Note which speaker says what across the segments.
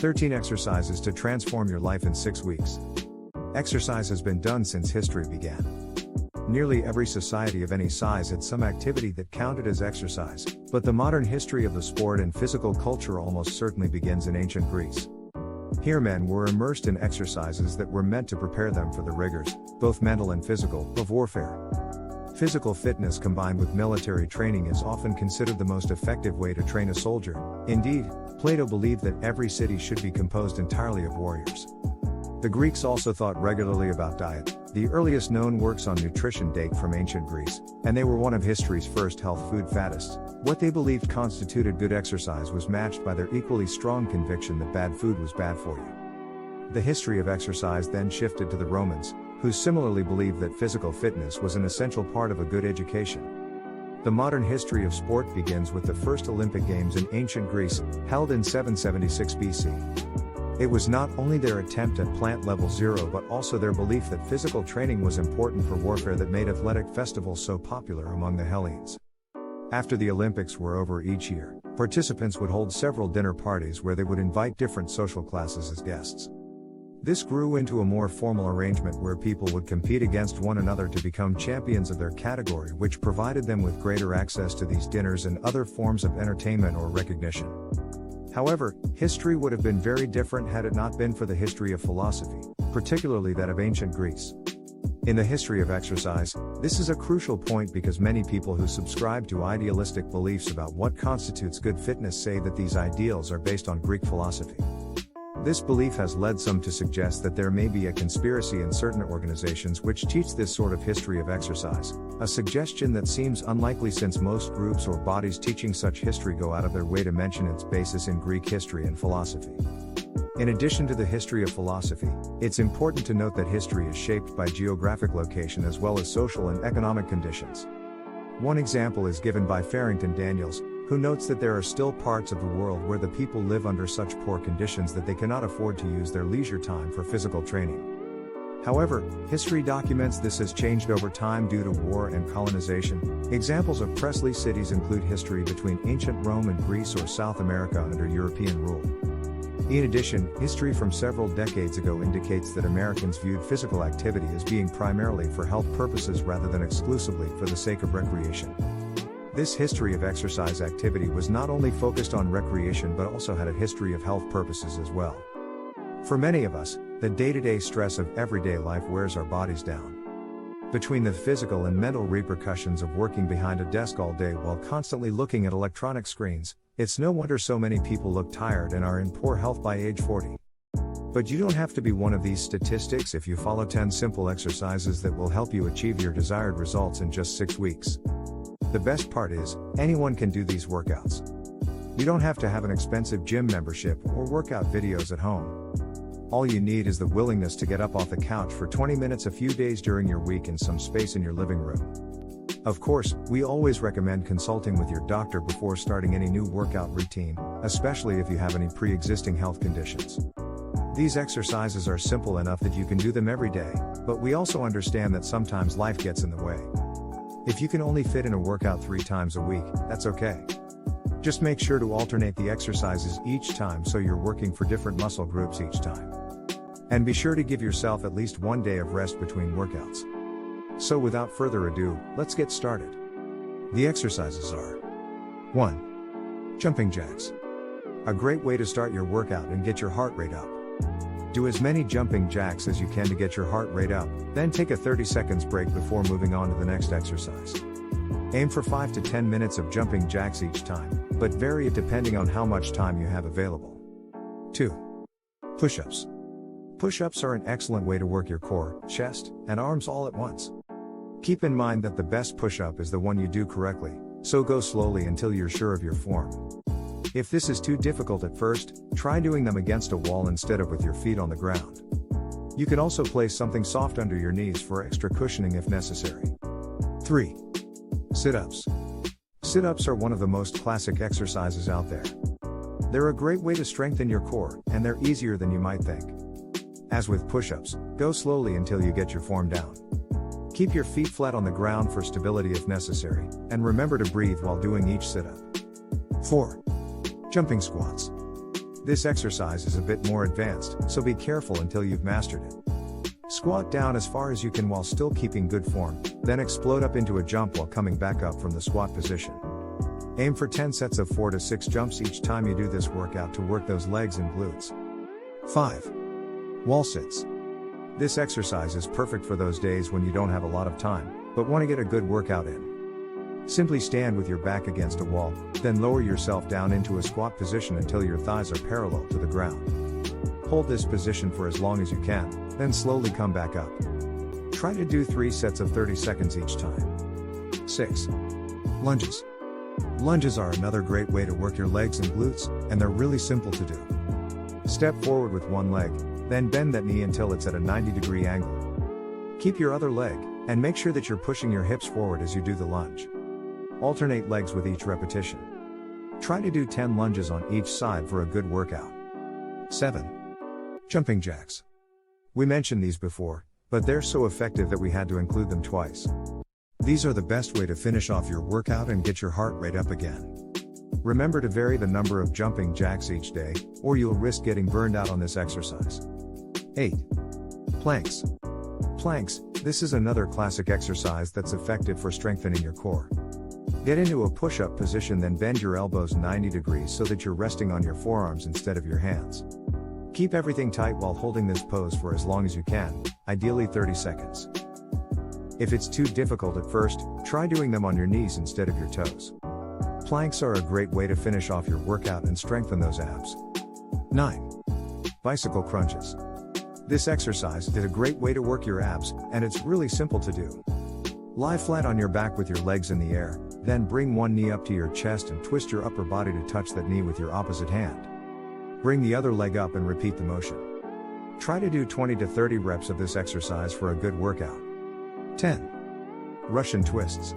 Speaker 1: 13 exercises to transform your life in 6 weeks. Exercise has been done since history began. Nearly every society of any size had some activity that counted as exercise, but the modern history of the sport and physical culture almost certainly begins in ancient Greece. Here men were immersed in exercises that were meant to prepare them for the rigors, both mental and physical, of warfare. Physical fitness combined with military training is often considered the most effective way to train a soldier. Indeed, Plato believed that every city should be composed entirely of warriors. The Greeks also thought regularly about diet. The earliest known works on nutrition date from ancient Greece, and they were one of history's first health food faddists. What they believed constituted good exercise was matched by their equally strong conviction that bad food was bad for you. The history of exercise then shifted to the Romans, who similarly believed that physical fitness was an essential part of a good education. The modern history of sport begins with the first Olympic Games in ancient Greece, held in 776 BC. It was not only their attempt at plant level zero but also their belief that physical training was important for warfare that made athletic festivals so popular among the Hellenes. After the Olympics were over each year, participants would hold several dinner parties where they would invite different social classes as guests. This grew into a more formal arrangement where people would compete against one another to become champions of their category, which provided them with greater access to these dinners and other forms of entertainment or recognition. However, history would have been very different had it not been for the history of philosophy, particularly that of ancient Greece. In the history of exercise, this is a crucial point because many people who subscribe to idealistic beliefs about what constitutes good fitness say that these ideals are based on Greek philosophy. This belief has led some to suggest that there may be a conspiracy in certain organizations which teach this sort of history of exercise, a suggestion that seems unlikely since most groups or bodies teaching such history go out of their way to mention its basis in Greek history and philosophy. In addition to the history of philosophy, it's important to note that history is shaped by geographic location as well as social and economic conditions. One example is given by Farrington Daniels, who notes that there are still parts of the world where the people live under such poor conditions that they cannot afford to use their leisure time for physical training. However, history documents this has changed over time due to war and colonization. Examples of Presley cities include history between ancient Rome and Greece or South America under European rule. In addition, history from several decades ago indicates that Americans viewed physical activity as being primarily for health purposes rather than exclusively for the sake of recreation. This history of exercise activity was not only focused on recreation but also had a history of health purposes as well. For many of us, the day-to-day stress of everyday life wears our bodies down. Between the physical and mental repercussions of working behind a desk all day while constantly looking at electronic screens, it's no wonder so many people look tired and are in poor health by age 40. But you don't have to be one of these statistics if you follow 10 simple exercises that will help you achieve your desired results in just 6 weeks. The best part is, anyone can do these workouts. You don't have to have an expensive gym membership or workout videos at home. All you need is the willingness to get up off the couch for 20 minutes a few days during your week and some space in your living room. Of course, we always recommend consulting with your doctor before starting any new workout routine, especially if you have any pre-existing health conditions. These exercises are simple enough that you can do them every day, but we also understand that sometimes life gets in the way. If you can only fit in a workout 3 times a week, that's okay. Just make sure to alternate the exercises each time so you're working for different muscle groups each time. And be sure to give yourself at least 1 day of rest between workouts. So without further ado, let's get started. The exercises are: 1. Jumping jacks. A great way to start your workout and get your heart rate up. Do as many jumping jacks as you can to get your heart rate up, then take a 30 seconds break before moving on to the next exercise. Aim for 5 to 10 minutes of jumping jacks each time, but vary it depending on how much time you have available. 2. Push-ups. Push-ups are an excellent way to work your core, chest, and arms all at once. Keep in mind that the best push-up is the one you do correctly, so go slowly until you're sure of your form. If this is too difficult at first, try doing them against a wall instead of with your feet on the ground. You can also place something soft under your knees for extra cushioning if necessary. 3. Sit-ups. Sit-ups are one of the most classic exercises out there. They're a great way to strengthen your core, and they're easier than you might think. As with push-ups, go slowly until you get your form down. Keep your feet flat on the ground for stability if necessary, and remember to breathe while doing each sit-up. 4. Jumping squats. This exercise is a bit more advanced, so be careful until you've mastered it. Squat down as far as you can while still keeping good form, then explode up into a jump while coming back up from the squat position. Aim for 10 sets of 4 to 6 jumps each time you do this workout to work those legs and glutes. 5. Wall sits. This exercise is perfect for those days when you don't have a lot of time, but want to get a good workout in. Simply stand with your back against a wall, then lower yourself down into a squat position until your thighs are parallel to the ground. Hold this position for as long as you can, then slowly come back up. Try to do 3 sets of 30 seconds each time. 6. Lunges. Lunges are another great way to work your legs and glutes, and they're really simple to do. Step forward with one leg, then bend that knee until it's at a 90-degree angle. Keep your other leg, and make sure that you're pushing your hips forward as you do the lunge. Alternate legs with each repetition. Try to do 10 lunges on each side for a good workout. 7. Jumping jacks. We mentioned these before, but they're so effective that we had to include them twice. These are the best way to finish off your workout and get your heart rate up again. Remember to vary the number of jumping jacks each day, or you'll risk getting burned out on this exercise. 8. Planks. Planks, this is another classic exercise that's effective for strengthening your core. Get into a push-up position, then bend your elbows 90 degrees so that you're resting on your forearms instead of your hands. Keep everything tight while holding this pose for as long as you can, ideally 30 seconds. If it's too difficult at first, try doing them on your knees instead of your toes. Planks are a great way to finish off your workout and strengthen those abs. 9. Bicycle crunches. This exercise is a great way to work your abs, and it's really simple to do. Lie flat on your back with your legs in the air, then bring one knee up to your chest and twist your upper body to touch that knee with your opposite hand. Bring the other leg up and repeat the motion. Try to do 20 to 30 reps of this exercise for a good workout. 10. Russian twists.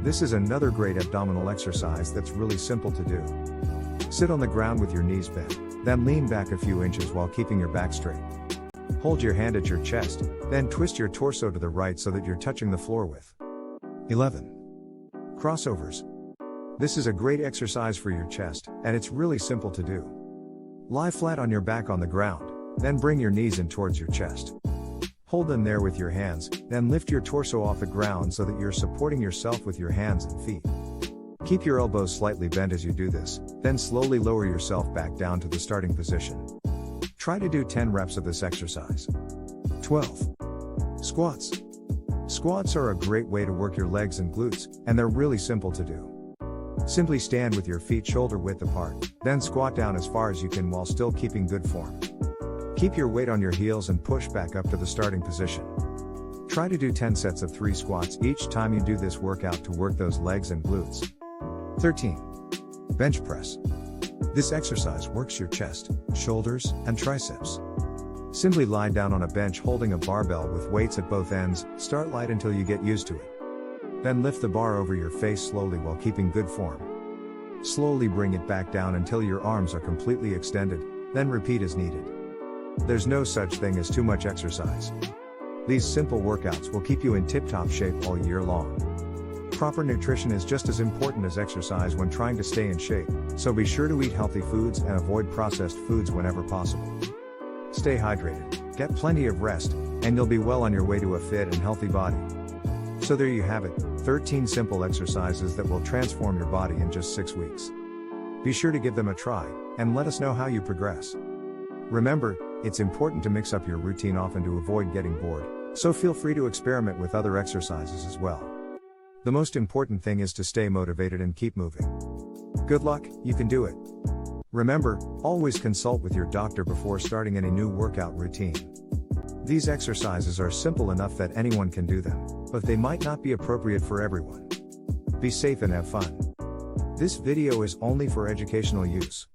Speaker 1: This is another great abdominal exercise that's really simple to do. Sit on the ground with your knees bent, then lean back a few inches while keeping your back straight. Hold your hand at your chest, then twist your torso to the right so that you're touching the floor with. 11. Crossovers. This is a great exercise for your chest, and it's really simple to do. Lie flat on your back on the ground, then bring your knees in towards your chest. Hold them there with your hands, then lift your torso off the ground so that you're supporting yourself with your hands and feet. Keep your elbows slightly bent as you do this, then slowly lower yourself back down to the starting position. Try to do 10 reps of this exercise. 12. Squats. Squats are a great way to work your legs and glutes, and they're really simple to do. Simply stand with your feet shoulder width apart, then squat down as far as you can while still keeping good form. Keep your weight on your heels and push back up to the starting position. Try to do 10 sets of 3 squats each time you do this workout to work those legs and glutes. 13. Bench press. This exercise works your chest, shoulders, and triceps. Simply lie down on a bench holding a barbell with weights at both ends, start light until you get used to it. Then lift the bar over your face slowly while keeping good form. Slowly bring it back down until your arms are completely extended, then repeat as needed. There's no such thing as too much exercise. These simple workouts will keep you in tip-top shape all year long. Proper nutrition is just as important as exercise when trying to stay in shape, so be sure to eat healthy foods and avoid processed foods whenever possible. Stay hydrated, get plenty of rest, and you'll be well on your way to a fit and healthy body. So there you have it, 13 simple exercises that will transform your body in just 6 weeks. Be sure to give them a try, and let us know how you progress. Remember, it's important to mix up your routine often to avoid getting bored, so feel free to experiment with other exercises as well. The most important thing is to stay motivated and keep moving. Good luck, you can do it. Remember, always consult with your doctor before starting any new workout routine. These exercises are simple enough that anyone can do them, but they might not be appropriate for everyone. Be safe and have fun. This video is only for educational use.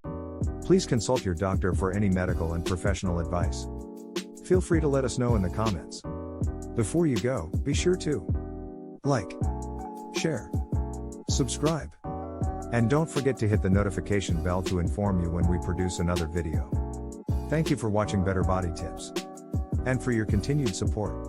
Speaker 1: Please consult your doctor for any medical and professional advice. Feel free to let us know in the comments. Before you go, be sure to like, share, subscribe, and don't forget to hit the notification bell to inform you when we produce another video. Thank you for watching Better Body Tips, and for your continued support.